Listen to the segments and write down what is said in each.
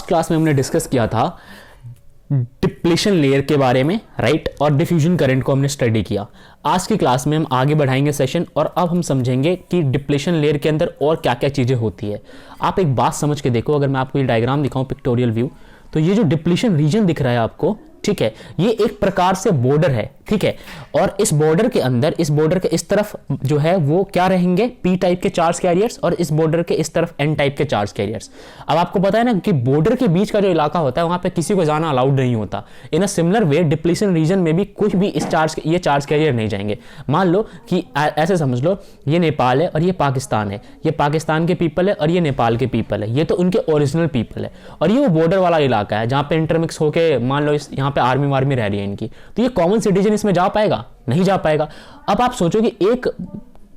Last class में हमने discuss किया था डिप्लीशन लेयर के बारे में, राइट, और डिफ्यूजन करंट को हमने स्टडी किया। आज की क्लास में हम आगे बढ़ाएंगे सेशन और अब हम समझेंगे कि डिप्लीशन लेयर के अंदर और क्या क्या चीज़ें होती है। आप एक बात समझ के देखो, अगर मैं आपको ये डायग्राम दिखाऊं पिक्टोरियल व्यू, तो ये जो डिप्लीशन रीजन दिख रहा है आपको, ठीक है, ये एक प्रकार से बॉर्डर है, ठीक है, और इस बॉर्डर के अंदर, इस बॉर्डर के इस तरफ जो है वो क्या रहेंगे, पी टाइप के चार्ज कैरियर्स, और इस बॉर्डर के इस तरफ एन टाइप के चार्ज कैरियर्स। अब आपको पता है ना कि बॉर्डर के बीच का जो इलाका होता है वहां पे किसी को जाना अलाउड नहीं होता। In a similar way depletion region में भी कुछ भी इस ये चार्ज कैरियर नहीं जाएंगे। मान लो कि ऐसे समझ लो, ये नेपाल है और ये पाकिस्तान है, ये पाकिस्तान के पीपल है और ये नेपाल के पीपल है, ये तो उनके ओरिजिनल पीपल है, और ये वो बॉर्डर वाला इलाका है जहां पे इंटरमिक्स होके मान लो यहाँ पे आर्मी वार्मी रह रही है इनकी, तो ये कॉमन सिटीजन इसमें जा पाएगा? नहीं जा पाएगा। अब आप सोचो कि एक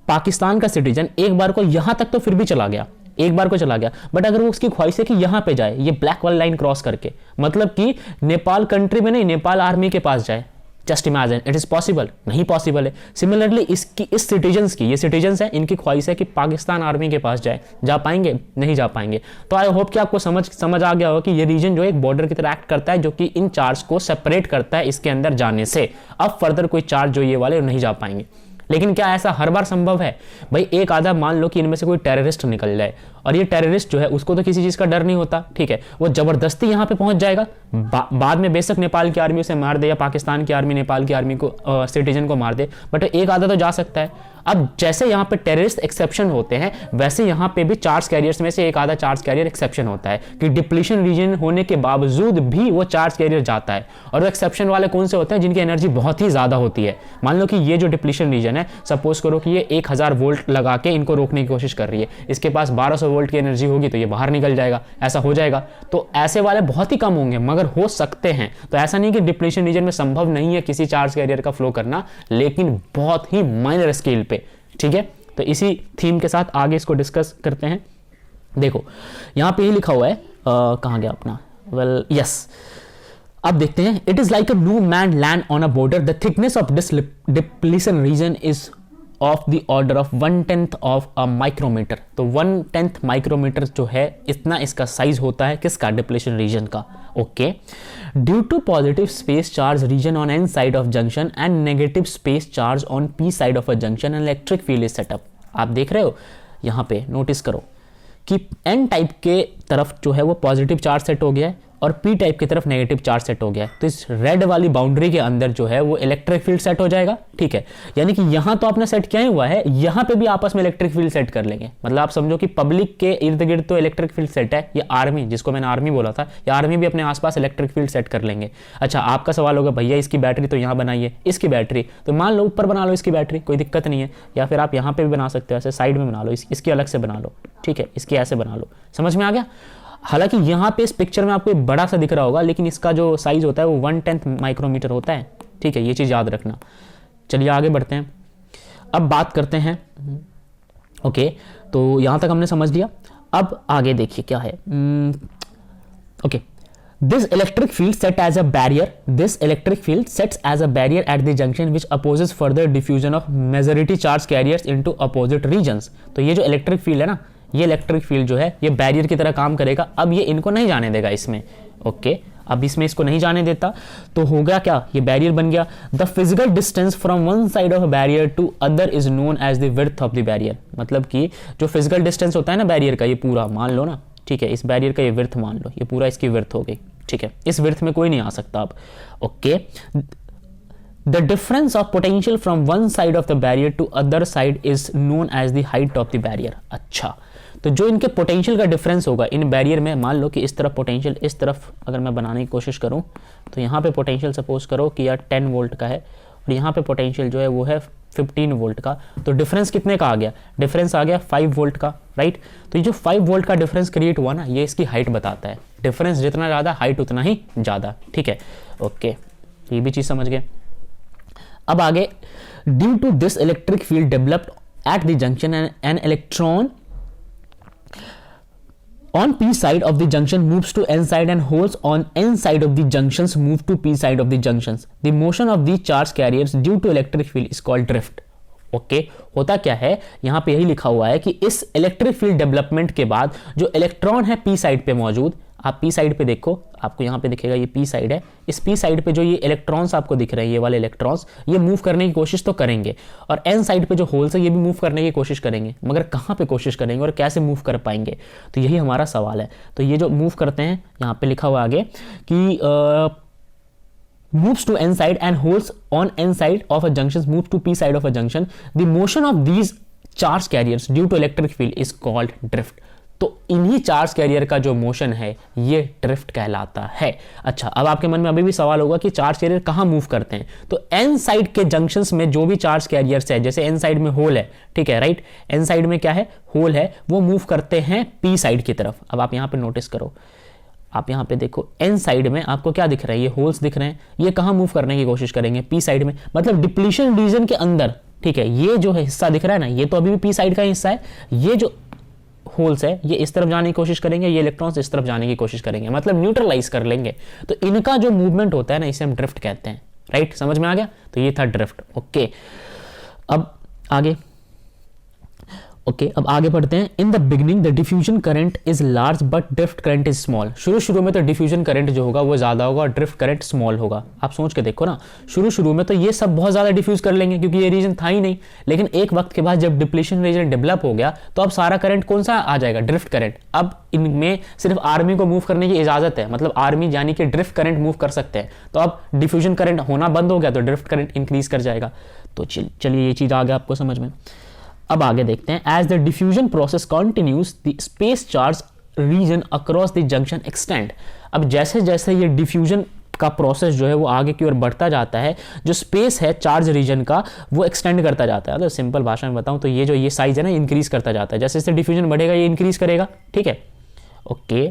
पाकिस्तान का सिटीजन एक बार को यहां तक तो फिर भी चला गया, एक बार को चला गया, बट अगर वो उसकी ख्वाहिश है कि यहां पे जाए, ये ब्लैक वाली लाइन क्रॉस करके, मतलब कि नेपाल कंट्री में नहीं, नेपाल आर्मी के पास जाए, just imagine, it is possible? नहीं पॉसिबल है। सिमिलरली इसकी इस सिटीजन्स की, ये सिटीजन्स हैं, इनकी ख्वाहिश है कि पाकिस्तान आर्मी के पास जाए, जा पाएंगे? नहीं जा पाएंगे। तो आई होप कि आपको समझ आ गया हो कि ये रीजन जो एक बॉर्डर की तरह एक्ट करता है, जो कि इन चार्ज को सेपरेट करता है इसके अंदर जाने से। अब फर्दर कोई चार्ज जो ये वाले नहीं जा पाएंगे। लेकिन क्या ऐसा हर बार संभव है? भाई एक आधा मान लो कि इनमें से कोई टेररिस्ट निकल जाए, और ये टेररिस्ट जो है उसको तो किसी चीज का डर नहीं होता, ठीक है, वो जबरदस्ती यहां पे पहुंच जाएगा, बाद में बेशक नेपाल की आर्मी उसे मार दे या पाकिस्तान की आर्मी नेपाल की आर्मी को सिटीजन को मार दे, बट एक आधा तो जा सकता है। अब जैसे यहाँ पे टेररिस्ट एक्सेप्शन होते हैं, वैसे यहाँ पे भी चार्ज कैरियर्स में से एक आधा चार्ज कैरियर एक्सेप्शन होता है कि डिप्लीशन रीजन होने के बावजूद भी वो चार्ज कैरियर जाता है। और वो एक्सेप्शन वाले कौन से होते हैं? जिनकी एनर्जी बहुत ही ज्यादा होती है। मान लो कि ये जो डिप्लीशन रीजन है, सपोज करो कि ये 1000 वोल्ट लगा के इनको रोकने की कोशिश कर रही है, इसके पास 1200 वोल्ट की एनर्जी होगी तो ये बाहर निकल जाएगा, ऐसा हो जाएगा। तो ऐसे वाले बहुत ही कम होंगे, मगर हो सकते हैं। तो ऐसा नहीं कि डिप्लीशन रीजन में संभव नहीं है किसी चार्ज कैरियर का फ्लो करना, लेकिन बहुत ही माइनर स्केल पे, ठीक है। तो इसी थीम के साथ आगे इसको डिस्कस करते हैं। देखो यहां पे ही लिखा हुआ है, कहां गया अपना, वेल यस, अब देखते हैं। It is like a no man land on a border, the thickness of this depletion region is of the order of 1/10 of a micrometer. तो 1/10 माइक्रोमीटर जो है, इतना इसका साइज होता है किसका? डिप्लीशन रीजन का। Okay, due to positive space charge region on N side of junction and negative space charge on P side of a junction and electric field is setup. आप देख रहे हो यहां पे, नोटिस करो कि एन टाइप के तरफ जो है वो पॉजिटिव चार्ज सेट हो गया है और पी टाइप की तरफ नेगेटिव चार्ज सेट हो गया है। तो इस रेड वाली बाउंड्री के अंदर जो है वो इलेक्ट्रिक फील्ड सेट हो जाएगा, ठीक है। यानी कि यहां तो आपने सेट किया ही हुआ है, यहां पे भी आपस में इलेक्ट्रिक फील्ड सेट कर लेंगे। मतलब आप समझो कि पब्लिक के इर्द गिर्द तो इलेक्ट्रिक फील्ड सेट है, ये आर्मी, जिसको मैंने आर्मी बोला था, ये आर्मी भी अपने आसपास इलेक्ट्रिक फील्ड सेट कर लेंगे। अच्छा, आपका सवाल होगा भैया इसकी बैटरी तो यहां बनाइए, इसकी बैटरी तो मान लो ऊपर बना लो इसकी बैटरी, कोई दिक्कत नहीं है, या फिर आप यहां पर भी बना सकते हो, ऐसे साइड में बना लो, इसकी अलग से बना लो, ठीक है, इसकी ऐसे बना लो। समझ में आ गया? हालांकि यहां पे इस पिक्चर में आपको बड़ा सा दिख रहा होगा, लेकिन इसका जो साइज होता है वो 1/10 माइक्रोमीटर होता है, ठीक है, ये चीज याद रखना। चलिए आगे बढ़ते हैं, अब बात करते हैं। ओके, तो यहां तक हमने समझ लिया। अब आगे देखिए क्या है। Okay, this electric field set as a barrier, this electric field sets as a barrier at the junction which opposes further diffusion of majority charge carriers into opposite regions। तो ये जो इलेक्ट्रिक फील्ड है ना, ये electric field जो है ये barrier की तरह काम करेगा। अब ये इनको नहीं जाने देगा इसमें, ओके, अब इसमें इसको नहीं जाने देता, तो हो गया क्या, ये बैरियर बन गया। The physical distance from one side of barrier to other is known as the width of the barrier. मतलब कि जो फिजिकल डिस्टेंस होता है ना बैरियर का, ये पूरा मान लो ना, ठीक है, इस बैरियर का ये विड्थ मान लो, ये पूरा इसकी विड्थ हो गई, ठीक है, इस विड्थ में कोई नहीं आ सकता अब। Okay, the difference of potential from one side of the barrier to other side is known as the height of the barrier. अच्छा, तो जो इनके पोटेंशियल का डिफरेंस होगा इन बैरियर में, मान लो कि इस तरफ पोटेंशियल, इस तरफ अगर मैं बनाने की कोशिश करूं तो यहाँ पे पोटेंशियल सपोज करो कि यार 10 वोल्ट का है, और यहाँ पे पोटेंशियल जो है वो है 15 वोल्ट का। तो डिफरेंस कितने का आ गया? डिफरेंस आ गया 5 वोल्ट का, राइट। तो ये जो 5 वोल्ट का डिफरेंस क्रिएट हुआ ना, ये इसकी हाइट बताता है। डिफरेंस जितना ज़्यादा, हाइट उतना ही ज़्यादा, ठीक है, ओके, ये भी चीज़ समझ गए। अब आगे, due to this electric field developed at the junction an electron on P side of the junction moves to N side and holes on N side of the junctions move to P side of the junctions. The motion of these charge carriers due to electric field is called drift. Okay, होता क्या है, यहां पे यही लिखा हुआ है कि इस इलेक्ट्रिक फील्ड डेवलपमेंट के बाद जो इलेक्ट्रॉन है पी साइड पे मौजूद, आप पी साइड पे देखो, आपको यहाँ पे दिखेगा ये पी साइड है, इस पी साइड पे जो ये इलेक्ट्रॉन्स आपको दिख रहे हैं, ये वाले इलेक्ट्रॉन्स, ये मूव करने की कोशिश तो करेंगे, और एन साइड पे जो होल्स है ये भी मूव करने की कोशिश करेंगे, मगर कहाँ पे कोशिश करेंगे और कैसे मूव कर पाएंगे, तो यही हमारा सवाल है। तो ये जो मूव करते हैं, यहाँ पे लिखा हुआ आगे कि moves to n side and holes on n side of a junction move to p side of a junction, the motion of these charge carriers due to electric field is called drift। तो इन्हीं charge carrier का जो motion है ये drift कहलाता है। अच्छा, अब आपके मन में अभी भी सवाल होगा कि चार्ज कैरियर कहाँ मूव करते हैं, तो एन साइड के जंक्शंस में जो भी चार्ज कैरियर्स है, जैसे एन साइड में होल है, ठीक है, राइट, एन साइड में क्या है, होल है, वो मूव करते हैं पी साइड की तरफ। अब आप यहाँ पे नोटिस करो, आप यहाँ पे देखो एन साइड में आपको क्या दिख रहा है, ये होल्स दिख रहे हैं, ये कहाँ मूव करने की कोशिश करेंगे, पी साइड में, मतलब डिप्लीशन रीजन के अंदर, ठीक है। ये जो है हिस्सा दिख रहा है ना, ये तो अभी भी पी साइड का हिस्सा है, ये जो होल्स है ये इस तरफ जाने की कोशिश करेंगे, ये इलेक्ट्रॉन्स इस तरफ जाने की कोशिश करेंगे, मतलब न्यूट्रलाइज कर लेंगे, तो इनका जो मूवमेंट होता है ना, इसे हम ड्रिफ्ट कहते हैं, राइट, समझ में आ गया। तो ये था ड्रिफ्ट। ओके, अब आगे, ओके, अब आगे बढ़ते हैं। In the beginning the diffusion current is large but drift current is small. शुरू में तो डिफ्यूजन करंट जो होगा वो ज्यादा होगा और ड्रिफ्ट करंट स्मॉल होगा। आप सोच के देखो ना, शुरू में तो ये सब बहुत ज्यादा डिफ्यूज कर लेंगे क्योंकि ये रीजन था ही नहीं, लेकिन एक वक्त के बाद जब डिप्लीशन रीजन डेवलप हो गया तो अब सारा करंट कौन सा आ जाएगा, ड्रिफ्ट करंट। अब इनमें सिर्फ आर्मी को मूव करने की इजाजत है, मतलब आर्मी यानी कि ड्रिफ्ट करंट मूव कर सकते हैं, तो अब डिफ्यूजन करंट होना बंद हो गया तो ड्रिफ्ट करंट इंक्रीज कर जाएगा। तो चलिए ये चीज आ गया आपको समझ में। अब आगे देखते हैं। As the diffusion process continues the space charge region across the junction extend. अब जैसे जैसे ये डिफ्यूजन का प्रोसेस जो है वो आगे की ओर बढ़ता जाता है, जो स्पेस है चार्ज रीजन का वो एक्सटेंड करता जाता है। तो सिंपल भाषा में बताऊं तो ये जो ये साइज है ना, इंक्रीज करता जाता है, जैसे जैसे डिफ्यूजन बढ़ेगा ये इंक्रीज करेगा, ठीक है। Okay,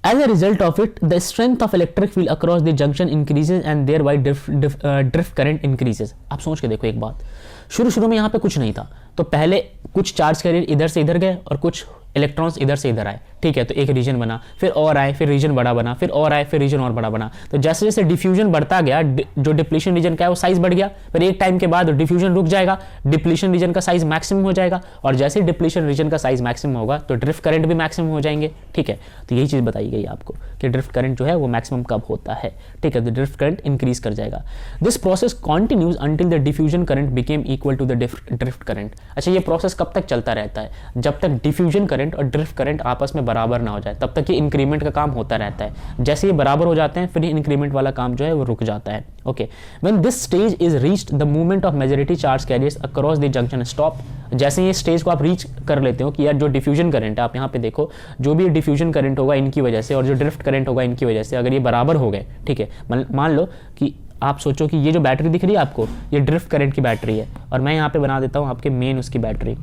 as a result of it the strength of electric field across the junction increases and thereby drift current increases। आप सोच के देखो एक बात, शुरू में यहाँ पे कुछ नहीं था, तो पहले कुछ चार्ज कैरियर इधर से इधर गए और कुछ इलेक्ट्रॉन्स इधर से इधर आए, ठीक है, तो एक रीजन बना, फिर और आए, फिर रीजन बड़ा बना, फिर और आए, फिर रीजन और बड़ा बना। तो जैसे जैसे डिफ्यूजन बढ़ता गया, जो डिप्लीशन रीजन का है वो साइज बढ़ गया, फिर एक टाइम के बाद डिफ्यूजन रुक जाएगा, डिप्लीशन रीजन का साइज मैक्सिमम हो जाएगा, और जैसे ही डिप्लीशन रीजन का साइज मैक्सिमम होगा तो ड्रिफ्ट करंट भी मैक्सिमम हो जाएंगे, ठीक है। तो यही चीज बताई गई आपको कि ड्रिफ्ट करंट जो है वो मैक्सिमम कब होता है, ठीक है, तो ड्रिफ्ट करंट इंक्रीज कर जाएगा। This process continues until the diffusion current became equal to the drift current. अच्छा, ये प्रोसेस कब तक चलता रहता है, जब तक डिफ्यूजन करंट और ड्रिफ्ट करंट आपस में बराबर ना हो जाए, तब तक ये इंक्रीमेंट का काम होता रहता है। जैसे ये बराबर हो जाते हैं फिर इंक्रीमेंट वाला काम जो है वो रुक जाता है। Okay, when this stage is reached the movement of majority charge carriers across the junction stop. जैसे ये स्टेज को आप रीच कर लेते हो कि यार जो डिफ्यूजन करंट है, आप यहाँ पे देखो, जो भी डिफ्यूजन करंट होगा इनकी वजह से और जो ड्रिफ्ट करंट होगा इनकी वजह से, अगर ये बराबर हो गए, ठीक है, मान लो कि आप सोचो कि ये जो बैटरी दिख रही है आपको, ये ड्रिफ्ट करंट की बैटरी है, और मैं यहाँ पे बना देता हूँ आपके मेन उसकी बैटरी,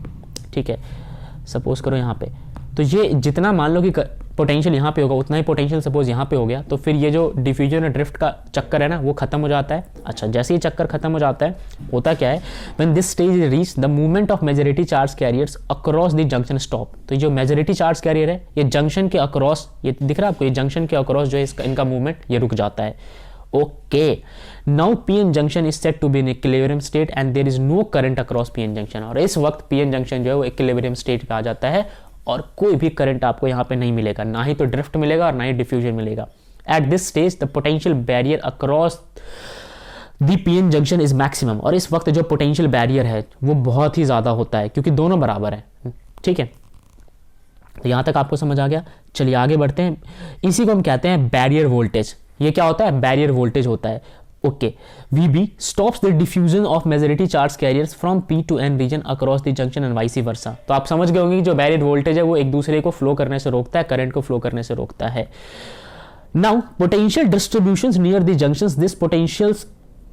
ठीक है, सपोज करो यहाँ पे, तो ये जितना मान लो कि पोटेंशियल यहाँ पे होगा उतना ही पोटेंशियल सपोज यहाँ पे हो गया, तो फिर ये जो डिफ्यूजन और ड्रिफ्ट का चक्कर है ना वो खत्म हो जाता है। अच्छा, जैसे ये चक्कर खत्म हो जाता है, होता क्या है, when this stage is reach the movement of majority charge carriers across the junction stop. तो जो मेजॉरिटी चार्ज कैरियर है ये जंक्शन के अक्रॉस, ये दिख रहा है आपको, ये जंक्शन के अक्रॉस जो है इनका मूवमेंट ये रुक जाता है। Okay, now PN junction is set to be in equilibrium state and there is no current across PN junction. और इस वक्त पीएन जंक्शन जो है वो इक्विलिब्रियम स्टेट पे आ जाता है और कोई भी करंट आपको यहाँ पे नहीं मिलेगा, ना ही तो ड्रिफ्ट मिलेगा और ना ही डिफ्यूजन मिलेगा। At this stage the potential barrier across the PN junction is maximum. और इस वक्त जो पोटेंशियल बैरियर है वो बहुत ही ज्यादा होता है क्योंकि दोनों बराबर है, ठीक है। तो यहाँ तक आपको समझ आ गया। चलिए आगे बढ़ते हैं। इसी को हम कहते हैं बैरियर वोल्टेज। ये क्या होता है, बैरियर वोल्टेज होता है। Okay, VB stops the diffusion of majority charge carriers from P to N region across the junction and vice versa। तो आप समझ गए होंगे कि जो बैरियर वोल्टेज है वो एक दूसरे को फ्लो करने से रोकता है, करंट को फ्लो करने से रोकता है। Now potential distributions near the junctions, this potentials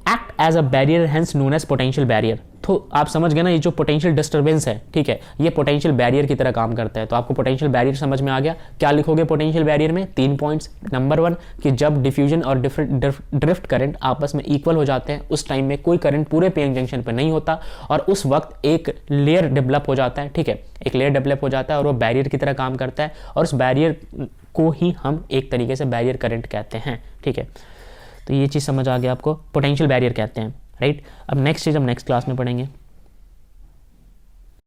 act as a barrier hence known as potential barrier। तो आप समझ गए ना, ये जो पोटेंशियल डिस्टर्बेंस है, ठीक है, ये पोटेंशियल बैरियर की तरह काम करता है। तो आपको पोटेंशियल बैरियर समझ में आ गया। क्या लिखोगे पोटेंशियल बैरियर में? 3 पॉइंट्स। नंबर 1 कि जब डिफ्यूजन और ड्रिफ्ट करंट आपस में इक्वल हो जाते हैं उस टाइम में कोई करंट पूरे पीएन जंक्शन पर नहीं होता और उस वक्त एक लेयर डेवलप हो जाता है, ठीक है, एक लेयर डेवलप हो जाता है और वो बैरियर की तरह काम करता है और उस बैरियर को ही हम एक तरीके से बैरियर करंट कहते हैं, ठीक है। तो ये चीज़ समझ आ गया आपको, पोटेंशियल बैरियर कहते हैं, राइट। अब नेक्स्ट चीज़ हम नेक्स्ट क्लास में पढ़ेंगे।